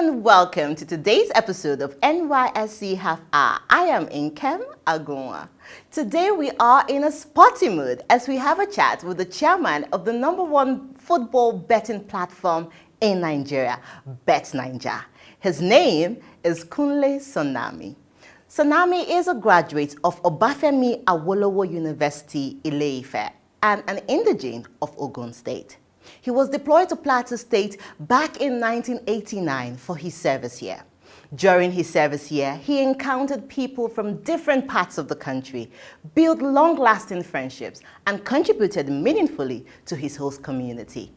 and welcome to today's episode of NYSC Half Hour. I am Nkem Agunwa. Today we are in a sporty mood as we have a chat with the chairman of the #1 football betting platform in Nigeria, BetNaija. His name is Kunle Soname. Soname is a graduate of Obafemi Awolowo University, Ile-Ife, and an indigene of Ogun State. He was deployed to Plateau State back in 1989 for his service year. During his service year, he encountered people from different parts of the country, built long-lasting friendships, and contributed meaningfully to his host community.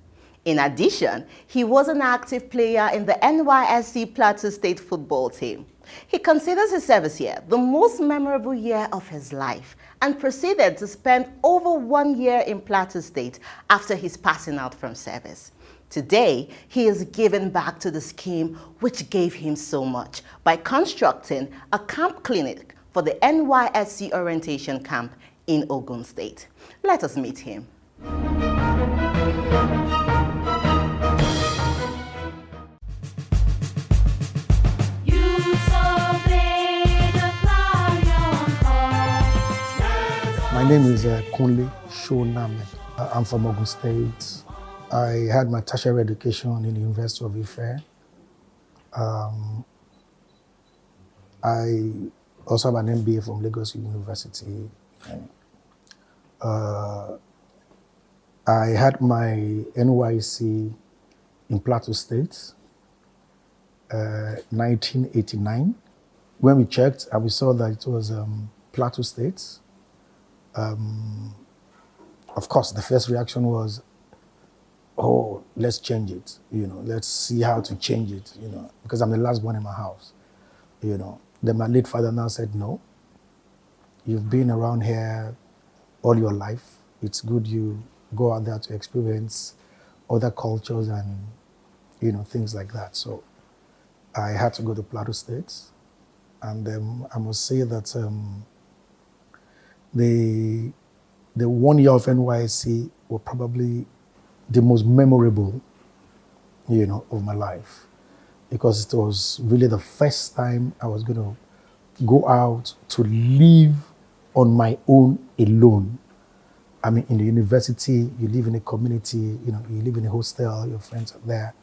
In addition, he was an active player in the NYSC Plateau State football team. He considers his service year the most memorable year of his life and proceeded to spend over 1 year in Plateau State after his passing out from service. Today, he is giving back to the scheme which gave him so much by constructing a camp clinic for the NYSC orientation camp in Ogun State. Let us meet him. My name is Kunle Soname. I'm from Ogun State. I had my tertiary education in the University of Ife. I also have an MBA from Lagos University. I had my NYC in Plateau State, 1989. When we checked, and we saw that it was Plateau State. Of course, the first reaction was, oh, let's change it, let's see how to change it, because I'm the last one in my house, Then my late father now said, no, you've been around here all your life. It's good you go out there to experience other cultures and, things like that. So I had to go to Plateau State. And I must say that the 1 year of NYSC were probably the most memorable, of my life, because it was really the first time I was going to go out to live on my own alone. I mean, in the university, you live in a community, you live in a hostel, your friends are there.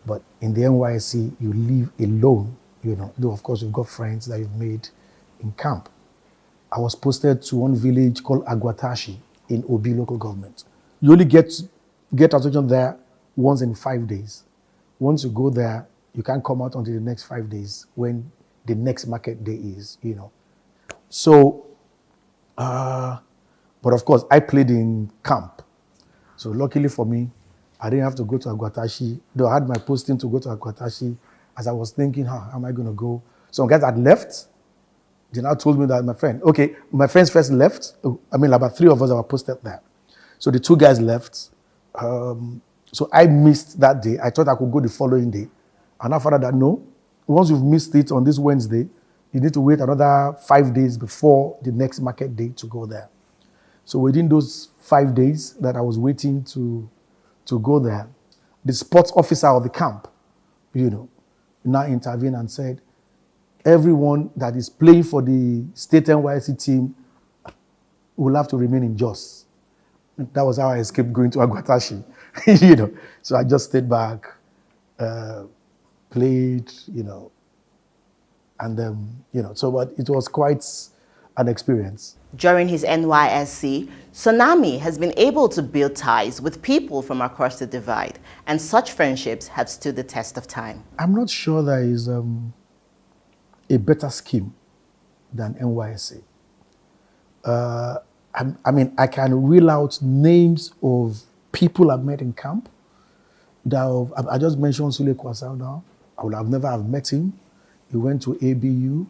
But in the NYSC, you live alone, though of course you've got friends that you've made in camp. I was posted to one village called Agwatashi in Obi local government. You only get attention there once in 5 days. Once you go there, you can't come out until the next 5 days when the next market day is, So, but of course, I played in camp. So luckily for me, I didn't have to go to Agwatashi, though I had my posting to go to Agwatashi. As I was thinking, how am I going to go? Some guys had left. They now told me that my friends first left. About 3 of us that were posted there. So the 2 guys left. So I missed that day. I thought I could go the following day. And I found out that no, once you've missed it on this Wednesday, you need to wait another 5 days before the next market day to go there. So within those 5 days that I was waiting to go there, the sports officer of the camp, now intervened and said, everyone that is playing for the state NYSC team will have to remain in Jos. That was how I escaped going to Agwatashi, So I just stayed back, played, and but it was quite an experience. During his NYSC, Soname has been able to build ties with people from across the divide, and such friendships have stood the test of time. I'm not sure there is a better scheme than NYSC. I can reel out names of people I've met in camp. I just mentioned Sule Kwasau now. I would have never have met him. He went to ABU.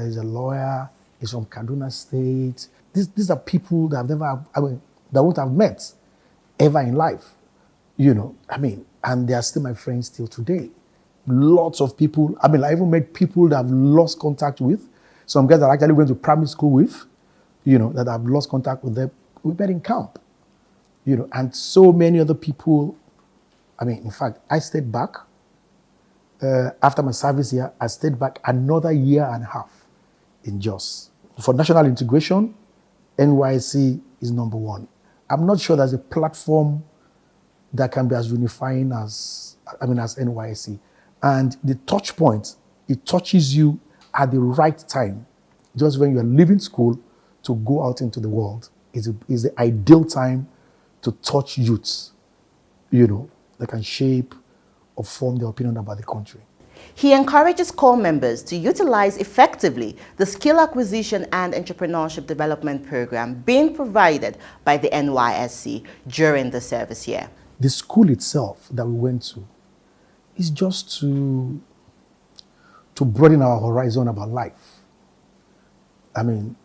He's a lawyer. He's from Kaduna State. These are people that that won't have met ever in life. And they are still my friends till today. Lots of people. I even met people that I've lost contact with. Some guys that I actually went to primary school with, that I've lost contact with them. We met in camp, and so many other people. In fact, I stayed back After my service here, I stayed back another year and a half in Jos. For national integration, NYSC is number one. I'm not sure there's a platform that can be as unifying as NYSC. And the touch point, it touches you at the right time. Just when you're leaving school to go out into the world is the ideal time to touch youths, that can shape or form their opinion about the country. He encourages corps members to utilize effectively the skill acquisition and entrepreneurship development program being provided by the NYSC during the service year. The school itself that we went to is just to broaden our horizon about life. I mean,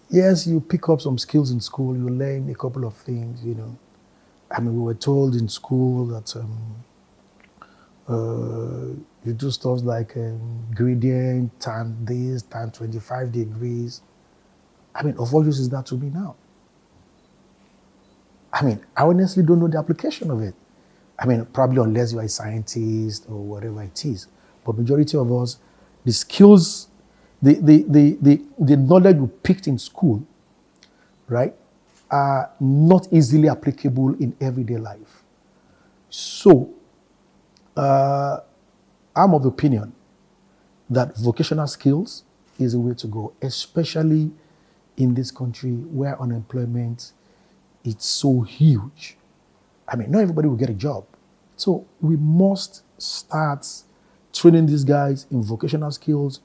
yes, you pick up some skills in school, you learn a couple of things, I mean, we were told in school that you do stuff like gradient, tan this, tan 25 degrees. I mean, of what use is that to me now? I mean, I honestly don't know the application of it. I mean, probably unless you are a scientist or whatever it is. But majority of us, the skills, the knowledge we picked in school, right, are not easily applicable in everyday life. So, I'm of the opinion that vocational skills is a way to go, especially in this country where unemployment is so huge. I mean, not everybody will get a job. So we must start training these guys in vocational skills.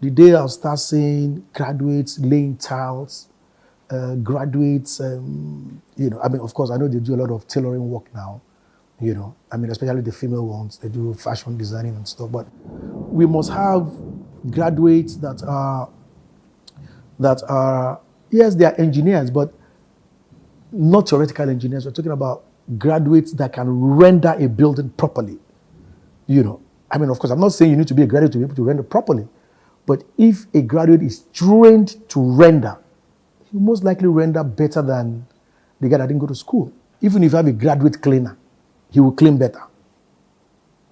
The day I'll start seeing graduates laying tiles, graduates, I mean, of course, I know they do a lot of tailoring work now, I mean, especially the female ones, they do fashion designing and stuff, but we must have graduates that are, yes, they are engineers, but not theoretical engineers. We're talking about graduates that can render a building properly. I mean, of course, I'm not saying you need to be a graduate to be able to render properly, but if a graduate is trained to render, he will most likely render better than the guy that didn't go to school. Even if you have a graduate cleaner, he will clean better.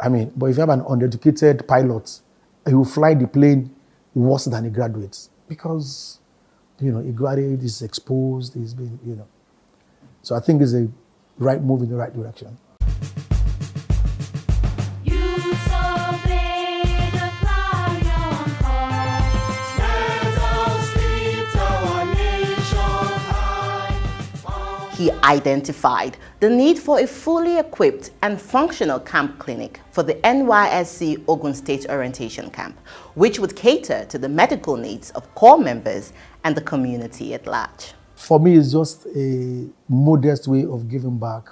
I mean, but if you have an uneducated pilot, he will fly the plane worse than a graduate because, a graduate is exposed, he's been, So I think it's a right move in the right direction. He identified the need for a fully equipped and functional camp clinic for the NYSC Ogun State Orientation Camp, which would cater to the medical needs of corps members and the community at large. For me, it's just a modest way of giving back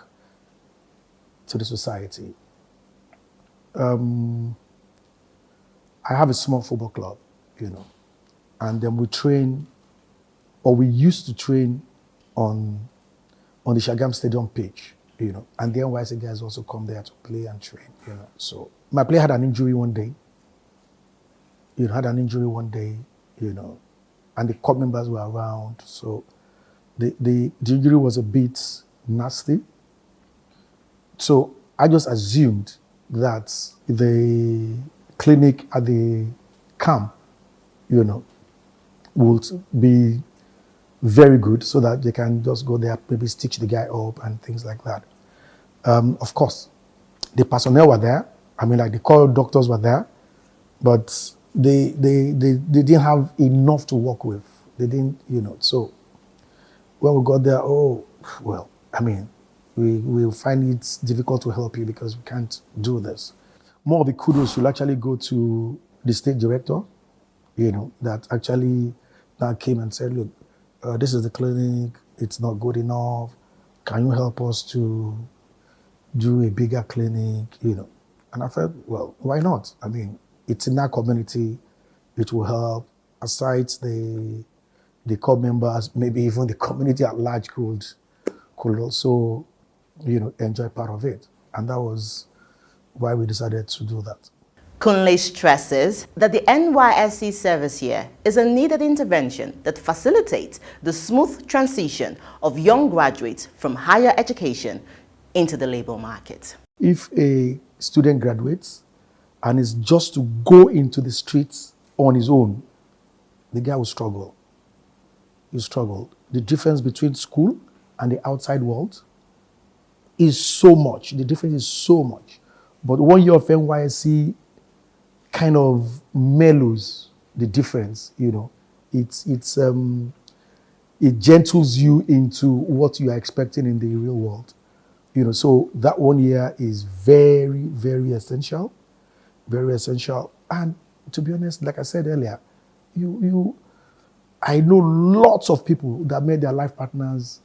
to the society. I have a small football club, and then we train, or we used to train on the Shagam Stadium pitch, and the NYC guys also come there to play and train, So my player had an injury one day, and the club members were around, so the injury was a bit nasty. So I just assumed that the clinic at the camp, would be very good so that they can just go there, maybe stitch the guy up and things like that. Of course, the personnel were there. I mean, like the core doctors were there, but they didn't have enough to work with. They didn't, So when we got there, I mean, we find it difficult to help you because we can't do this. More of the kudos should actually go to the state director, that actually now came and said, look, this is the clinic, it's not good enough. Can you help us to do a bigger clinic, And I felt, well, why not? I mean, it's in our community, it will help. Aside the core members, maybe even the community at large could also, enjoy part of it. And that was why we decided to do that. Kunle stresses that the NYSC service year is a needed intervention that facilitates the smooth transition of young graduates from higher education into the labor market. If a student graduates and is just to go into the streets on his own, the guy will struggle. He struggled. The difference between school and the outside world is so much. The difference is so much. But 1 year of NYSC kind of mellows the difference, you know. It gentles you into what you are expecting in the real world. You know, so that 1 year is very, very essential. Very essential. And to be honest, like I said earlier, I know lots of people that made their life partners,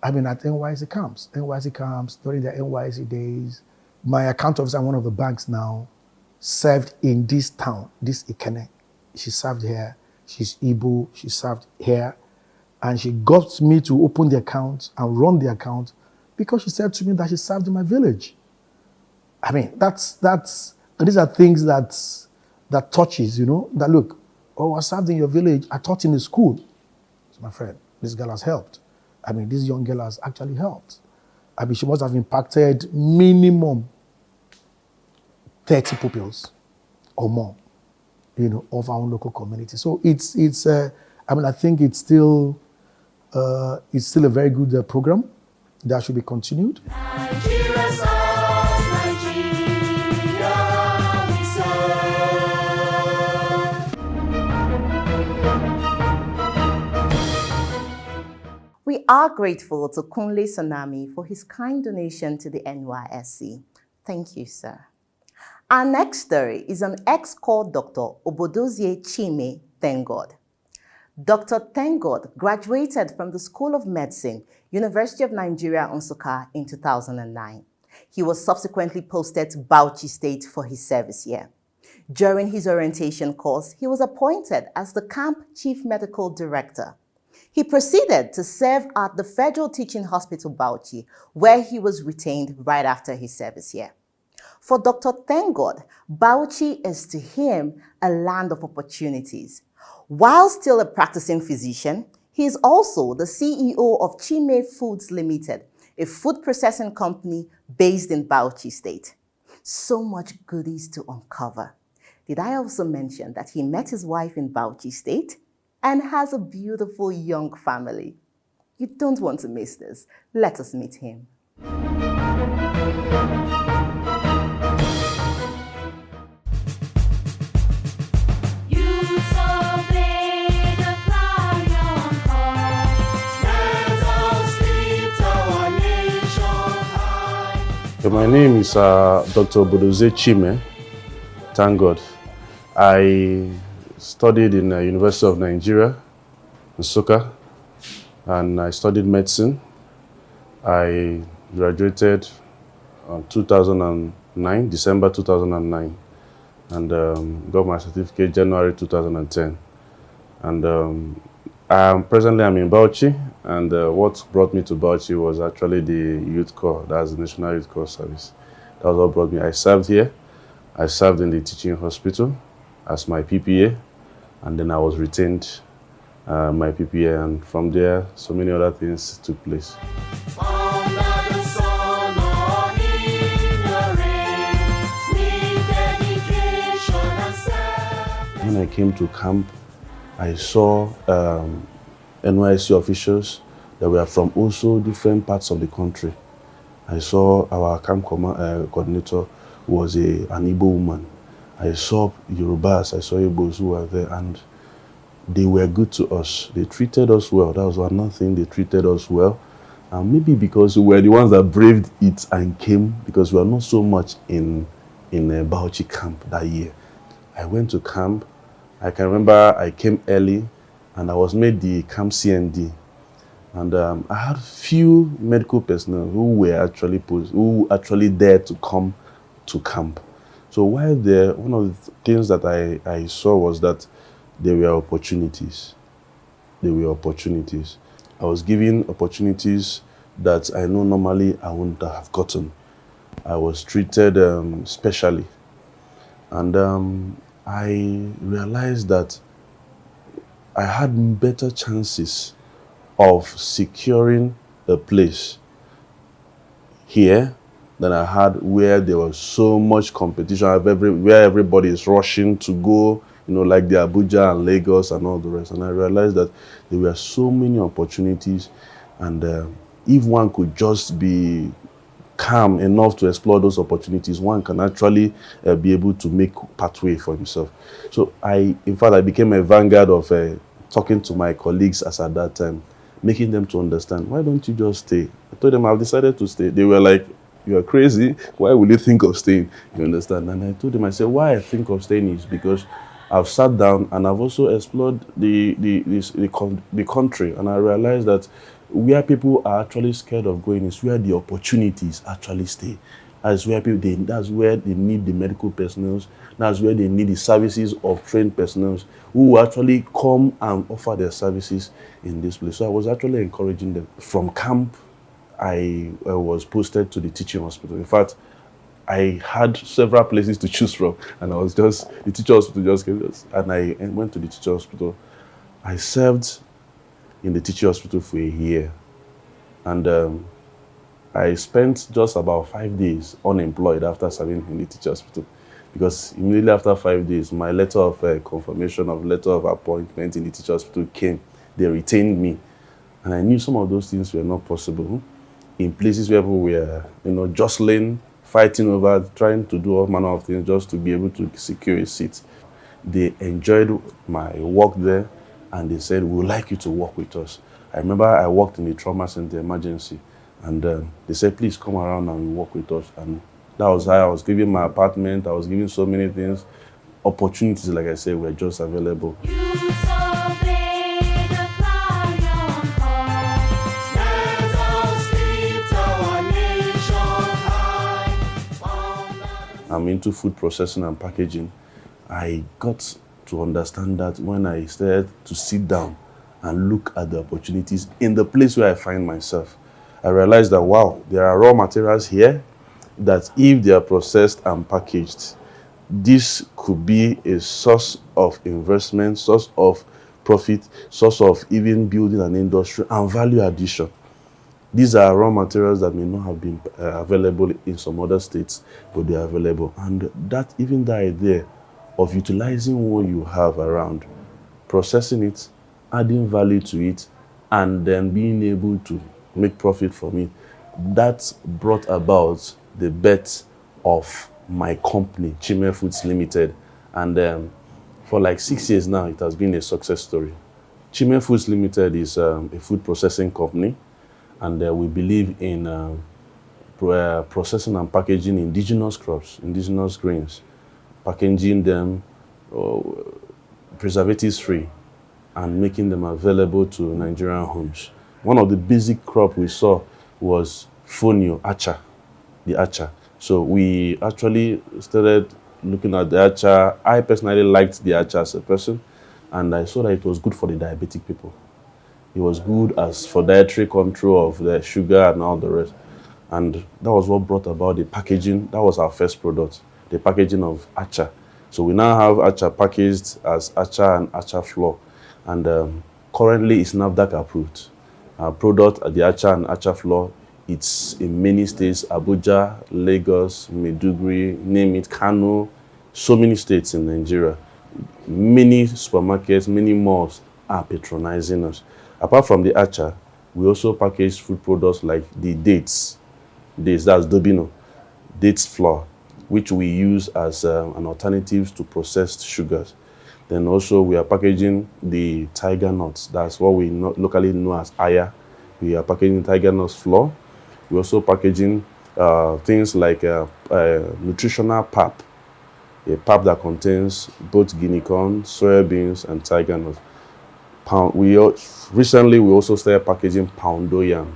at NYSC camps. NYSC camps, during their NYSC days. My account officer in one of the banks now served in this town, this Ikene. She served here. She's Igbo. She served here. And she got me to open the account and run the account because she said to me that she served in my village. These are things that touches, you know, that look, I served in your village. I taught in the school. So my friend, this girl has helped. This young girl has actually helped. She must have impacted minimum 30 pupils or more, you know, of our own local community. So I think it's still a very good program that should be continued. Nigeria serves, Nigeria we serve. We are grateful to Kunle Soname for his kind donation to the NYSC. Thank you, sir. Our next story is an ex-corps doctor, Obodozie Chime, thank God. Dr. Tengod graduated from the School of Medicine, University of Nigeria, Nsukka in 2009. He was subsequently posted to Bauchi State for his service year. During his orientation course, he was appointed as the camp chief medical director. He proceeded to serve at the Federal Teaching Hospital, Bauchi, where he was retained right after his service year. For Dr. Tengod, Bauchi is to him a land of opportunities. While still a practicing physician, he is also the CEO of Chime Foods Limited, a food processing company based in Bauchi State. So much goodies to uncover. Did I also mention that he met his wife in Bauchi State and has a beautiful young family? You don't want to miss this. Let us meet him. My name is Dr. Obodozie Chime, thank God. I studied in the University of Nigeria, Nsukka, and I studied medicine. I graduated in 2009, December 2009, and got my certificate January 2010. And presently I'm in Bauchi, and what brought me to Bauchi was actually the Youth Corps, that's the National Youth Corps Service. That was what brought me. I served here. I served in the teaching hospital as my PPA, and then I was retained my PPA, and from there, so many other things took place. When I came to camp, I saw NYSC officials that were from also different parts of the country. I saw our camp coordinator was an Igbo woman. I saw Yorubas, I saw Igbos who were there, and they were good to us. They treated us well. That was another thing, they treated us well. And maybe because we were the ones that braved it and came, because we were not so much in a Bauchi camp that year. I went to camp. I can remember I came early, and I was made the camp CND. And I had few medical personnel who were actually there to come to camp. So while there, one of the things that I saw was that there were opportunities. There were opportunities. I was given opportunities that I know normally I wouldn't have gotten. I was treated specially. And I realized that I had better chances of securing a place here than I had where there was so much competition where everybody is rushing to go, like the Abuja and Lagos and all the rest. And I realized that there were so many opportunities, and if one could just be calm enough to explore those opportunities, one can actually be able to make pathway for himself. So in fact, I became a vanguard of talking to my colleagues as at that time, making them to understand, why don't you just stay? I told them I've decided to stay. They were like, you are crazy. Why would you think of staying? You understand? And I told them, I said, why I think of staying is because I've sat down and I've also explored the country, and I realized that where people are actually scared of going is where the opportunities actually stay. That's where that's where they need the medical personnel. That's where they need the services of trained personnel who will actually come and offer their services in this place. So I was actually encouraging them. From camp, I was posted to the teaching hospital. In fact, I had several places to choose from, and the teacher hospital just came us, and I went to the teacher hospital. I served in the teacher hospital for a year, and I spent just about 5 days unemployed after serving in the teacher hospital, because immediately after 5 days, my letter of confirmation of letter of appointment in the teacher hospital came. They retained me, and I knew some of those things were not possible in places where people were, jostling, fighting over, trying to do all manner of things just to be able to secure a seat. They enjoyed my work there, and they said, we would like you to work with us. I remember I worked in the trauma center emergency, and they said, please come around and work with us. And that was how I was given my apartment. I was given so many things. Opportunities, like I said, were just available. I'm into food processing and packaging. I got to understand that when I started to sit down and look at the opportunities in the place where I find myself, I realized that, wow, there are raw materials here that if they are processed and packaged, this could be a source of investment, source of profit, source of even building an industry and value addition. These are raw materials that may not have been available in some other states, but they are available. And that idea of utilizing what you have around, processing it, adding value to it, and then being able to make profit from it, that brought about the birth of my company, Chime Foods Limited. And for like 6 years now, it has been a success story. Chime Foods Limited is a food processing company, and we believe in processing and packaging indigenous crops, indigenous grains, packaging them preservatives-free, and making them available to Nigerian homes. One of the basic crop we saw was fonio, acha, the acha. So we actually started looking at the acha. I personally liked the acha as a person, and I saw that it was good for the diabetic people. It was good as for dietary control of the sugar and all the rest. And that was what brought about the packaging. That was our first product, the packaging of acha. So we now have acha packaged as acha and acha flour. And currently it's NAFDAC approved. Our product, the acha and acha flour, it's in many states, Abuja, Lagos, Maiduguri, name it, Kano, so many states in Nigeria. Many supermarkets, many malls are patronizing us. Apart from the acha, we also package food products like the dates, that's Dobino, dates flour, which we use as an alternative to processed sugars. Then also we are packaging the tiger nuts. That's what we locally know as aya. We are packaging tiger nuts flour. We're also packaging things like nutritional pap, a pap that contains both guinea corn, soya beans, and tiger nuts. Recently we also started packaging poundo yam.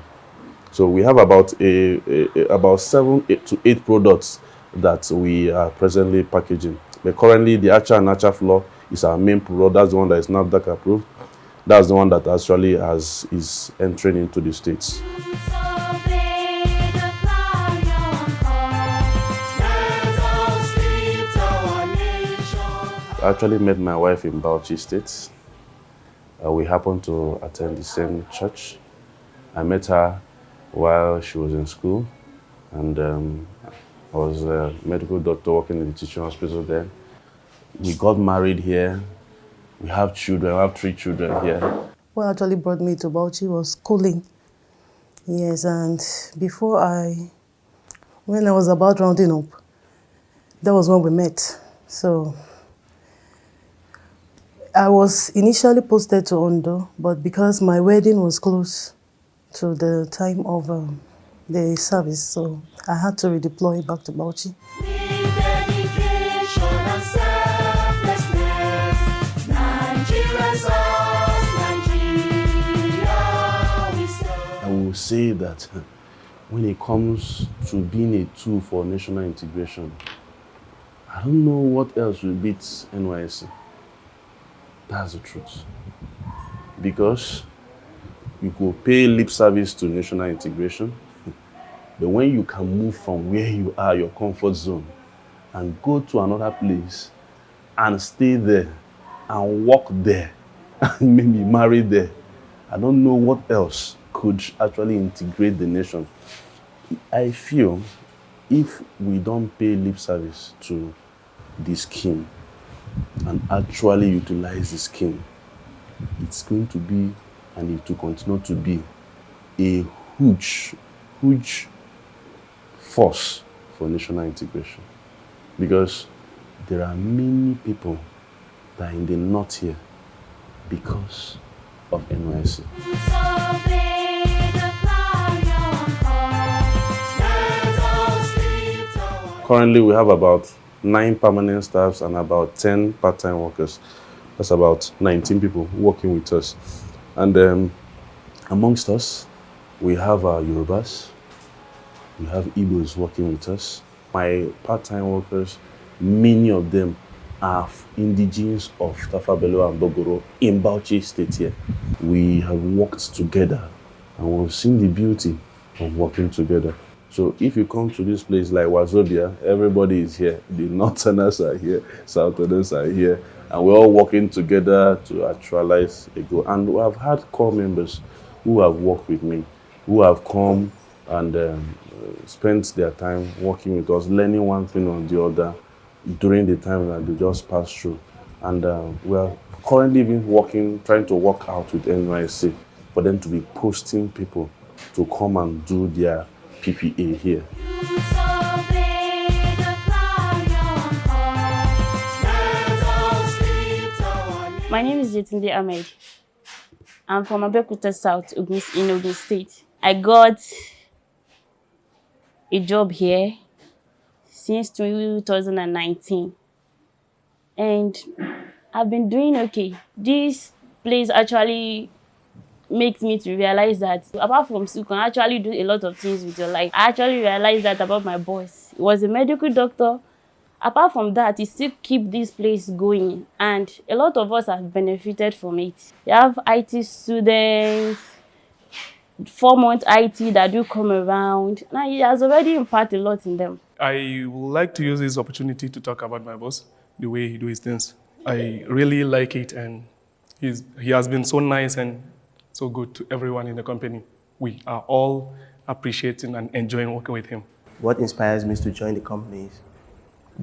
So we have about 7 to 8 products that we are presently packaging. But currently the acha and acha flour is our main product. That's the one that is NAFDAC approved. That's the one that actually is entering into the States. I actually met my wife in Bauchi State. We happened to attend the same church. I met her while she was in school, and I was a medical doctor working in the teaching hospital there. We got married here. We have children. I have 3 children here. What actually brought me to Bauchi was schooling. Yes, and when I was about rounding up, that was when we met. So I was initially posted to Ondo, but because my wedding was close to the time of the service, so I had to redeploy back to Bauchi. I will say that when it comes to being a tool for national integration, I don't know what else will beat NYSC. That's the truth. Because you could pay lip service to national integration, but when you can move from where you are, your comfort zone, and go to another place and stay there and work there and maybe marry there, I don't know what else could actually integrate the nation. I feel if we don't pay lip service to the scheme and actually utilize the scheme, it's going to be, and it will continue to be, a huge force for national integration. Because there are many people that are in the north here because of NYSC. Currently, we have about 9 permanent staffs and about 10 part-time workers. That's about 19 people working with us. And amongst us, we have our Yorubas, we have Igbos working with us. My part-time workers, many of them are indigenous of Tafabelo and Bogoro in Bauchi State here. We have worked together and we've seen the beauty of working together. So if you come to this place like Wazobia, everybody is here. The Northerners are here, Southerners are here, and we're all working together to actualize a goal. And we have had core members who have worked with me, who have come and spent their time working with us, learning one thing or the other during the time that they just passed through. And we are currently even trying to work out with NYSC for them to be posting people to come and do their PPA here. My name is Yetunde Ahmed. I'm from Abeokuta South in Ogun State. I got a job here since 2019 and I've been doing okay. This place actually makes me to realize that apart from school, you can actually do a lot of things with your life. I actually realized that about my boss. He was a medical doctor. Apart from that, he still keep this place going and a lot of us have benefited from it. You have IT students, 4-month IT that do come around. Now he has already imparted a lot in them. I would like to use this opportunity to talk about my boss, the way he does things. I really like it and he has been so nice and so good to everyone in the company. We are all appreciating and enjoying working with him. What inspires me to join the company is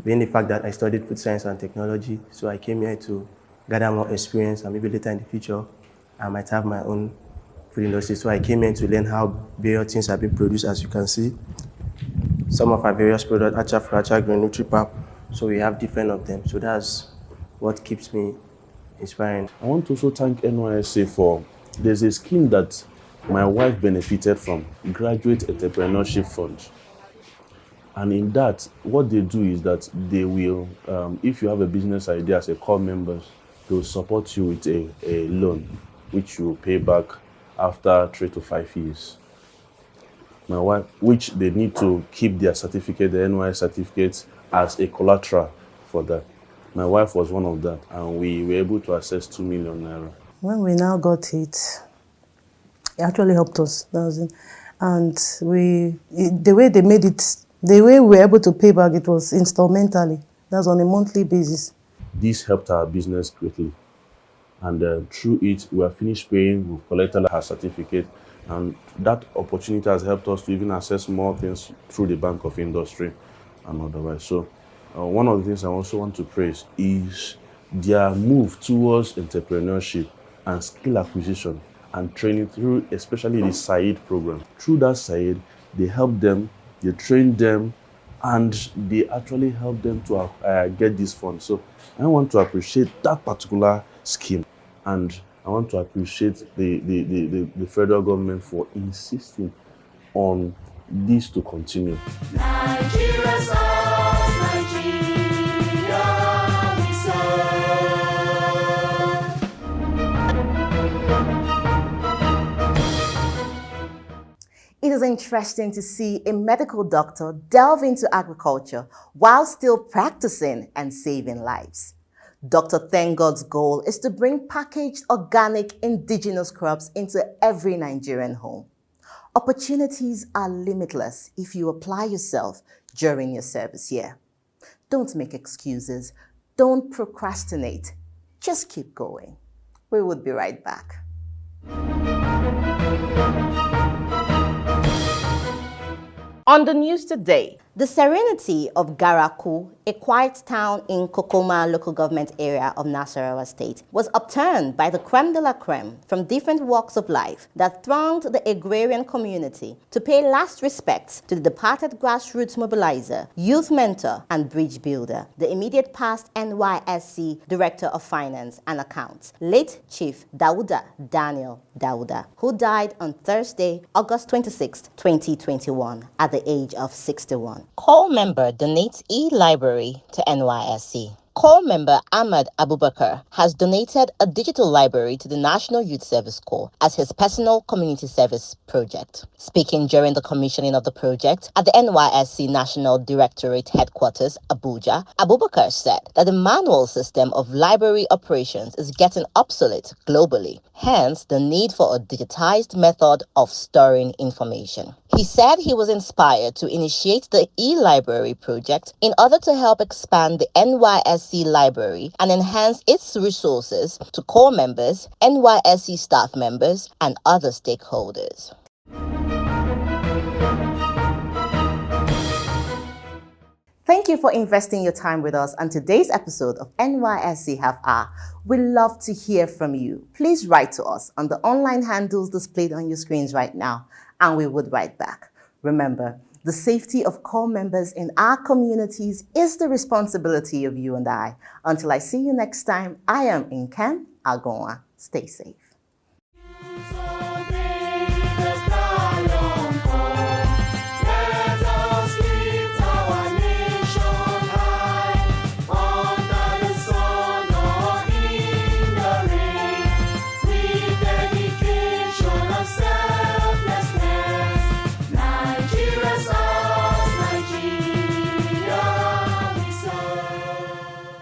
being the fact that I studied food science and technology, so I came here to gather more experience and maybe later in the future I might have my own food industry. So I came here to learn how various things have been produced. As you can see, some of our various products, acha fracha, Nutri-Pap, so we have different of them. So that's what keeps me inspiring. I want to also thank NYSC for, there's a scheme that my wife benefited from, Graduate Entrepreneurship Fund. And in that, what they do is that they will, if you have a business idea as a core member, they will support you with a loan, which you will pay back after 3 to 5 years. My wife, which they need to keep their certificate, the NY certificate, as a collateral for that. My wife was one of that, and we were able to access 2 million naira. When we now got it actually helped us. And the way they made it, the way we were able to pay back, it was installmentally. That's on a monthly basis. This helped our business greatly. And through it, we are finished paying, we've collected her certificate. And that opportunity has helped us to even access more things through the Bank of Industry and otherwise. So one of the things I also want to praise is their move towards entrepreneurship and skill acquisition and training through especially the SAID program. Through that SAID, they help them, they train them, and they actually help them to get this fund. So I want to appreciate that particular scheme, and I want to appreciate the federal government for insisting on this to continue. Nigeria serves, Nigeria we serve. It is interesting to see a medical doctor delve into agriculture while still practicing and saving lives. Dr. Thangod's goal is to bring packaged organic indigenous crops into every Nigerian home. Opportunities are limitless if you apply yourself during your service year. Don't make excuses. Don't procrastinate. Just keep going. We will be right back. On the news today, the serenity of Garaku, a quiet town in Kokoma local government area of Nasarawa State, was upturned by the creme de la creme from different walks of life that thronged the agrarian community to pay last respects to the departed grassroots mobilizer, youth mentor, and bridge builder, the immediate past NYSC Director of Finance and Accounts, late Chief Dauda Daniel Dauda, who died on Thursday, August 26, 2021, at the age of 61. Call member donates e-library to NYSC. Call member Ahmad Abubakar has donated a digital library to the National Youth Service Corps as his personal community service project. Speaking during the commissioning of the project at the NYSC National Directorate Headquarters, Abuja, Abubakar said that the manual system of library operations is getting obsolete globally, hence the need for a digitized method of storing information. He said he was inspired to initiate the e-library project in order to help expand the NYSC library and enhance its resources to core members, NYSC staff members, and other stakeholders. Thank you for investing your time with us on today's episode of NYSC Half Hour. We love to hear from you. Please write to us on the online handles displayed on your screens right now, and we would write back. Remember, the safety of core members in our communities is the responsibility of you and I. Until I see you next time, I am Nkem Agonwa. Stay safe.